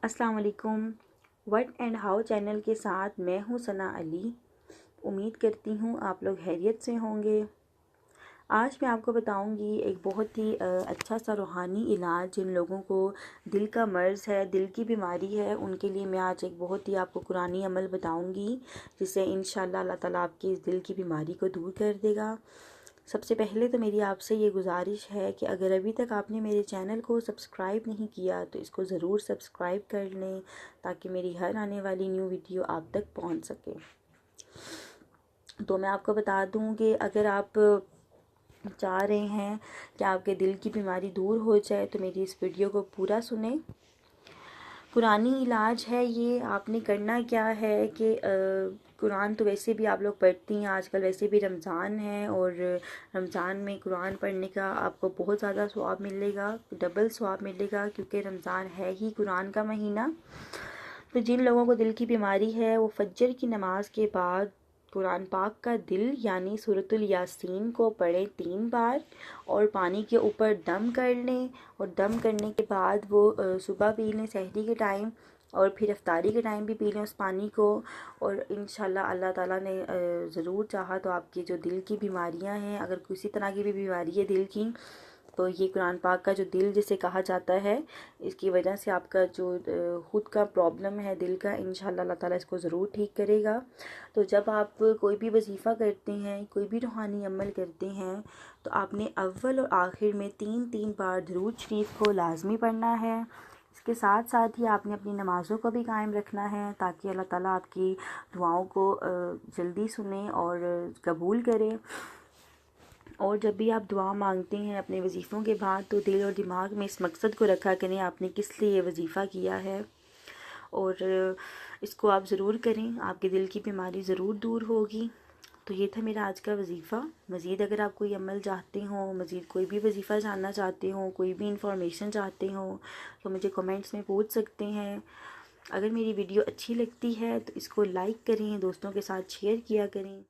अस्सलाम वालेकुम। What and how channel के साथ मैं हूँ सना अली। उम्मीद करती हूँ आप लोग खैरियत से होंगे। आज मैं आपको बताऊंगी एक बहुत ही अच्छा सा रूहानी इलाज। जिन लोगों को दिल का मर्ज़ है, दिल की बीमारी है, उनके लिए मैं आज एक बहुत ही आपको कुरानी अमल बताऊंगी जिससे इंशाअल्लाह अल्लाह ताला आपकी इस दिल की बीमारी को दूर कर देगा। सबसे पहले तो मेरी आपसे ये गुजारिश है कि अगर अभी तक आपने मेरे चैनल को सब्सक्राइब नहीं किया तो इसको ज़रूर सब्सक्राइब कर लें ताकि मेरी हर आने वाली न्यू वीडियो आप तक पहुंच सके। तो मैं आपको बता दूं कि अगर आप चाह रहे हैं कि आपके दिल की बीमारी दूर हो जाए तो मेरी इस वीडियो को पूरा सुने। कुरानी इलाज है ये। आपने करना क्या है कि कुरान तो वैसे भी आप लोग पढ़ती हैं, आजकल वैसे भी रमज़ान है और रमज़ान में कुरान पढ़ने का आपको बहुत ज़्यादा सवाब मिलेगा, डबल सवाब मिलेगा क्योंकि रमज़ान है ही कुरान का महीना। तो जिन लोगों को दिल की बीमारी है वो फज्र की नमाज के बाद कुरान पाक का दिल यानी सूरतुल यासीन को पढ़ें 3 बार और पानी के ऊपर दम कर लें। और दम करने के बाद वो सुबह पी लें सहरी के टाइम और फिर इफ्तारी के टाइम भी पी लें उस पानी को। और इंशाल्लाह अल्लाह ताला ने ज़रूर चाहा तो आपकी जो दिल की बीमारियां हैं, अगर किसी तरह की भी बीमारी है दिल की, तो ये कुरान पाक का जो दिल जिसे कहा जाता है, इसकी वजह से आपका जो खुद का प्रॉब्लम है दिल का, इंशाल्लाह अल्लाह ताला इसको ज़रूर ठीक करेगा। तो जब आप कोई भी वजीफ़ा करते हैं, कोई भी रूहानी अमल करते हैं, तो आपने अव्वल और आखिर में 3-3 बार दुरूद शरीफ को लाजमी पढ़ना है। इसके साथ साथ ही आपने अपनी नमाज़ों को भी कायम रखना है ताकि अल्लाह ताला आपकी दुआओं को जल्दी सुने और कबूल करे। और जब भी आप दुआ मांगते हैं अपने वजीफ़ों के बाद तो दिल और दिमाग में इस मकसद को रखा करें आपने किस लिए ये वजीफ़ा किया है, और इसको आप ज़रूर करें, आपके दिल की बीमारी ज़रूर दूर होगी। तो ये था मेरा आज का वजीफ़ा। मज़ीद अगर आप कोई अमल चाहते हो, मज़ीद कोई भी वजीफ़ा जानना चाहते हो, कोई भी इंफॉर्मेशन चाहते हो तो मुझे कमेंट्स में पूछ सकते हैं। अगर मेरी वीडियो अच्छी लगती है तो इसको लाइक करें, दोस्तों के साथ शेयर किया करें।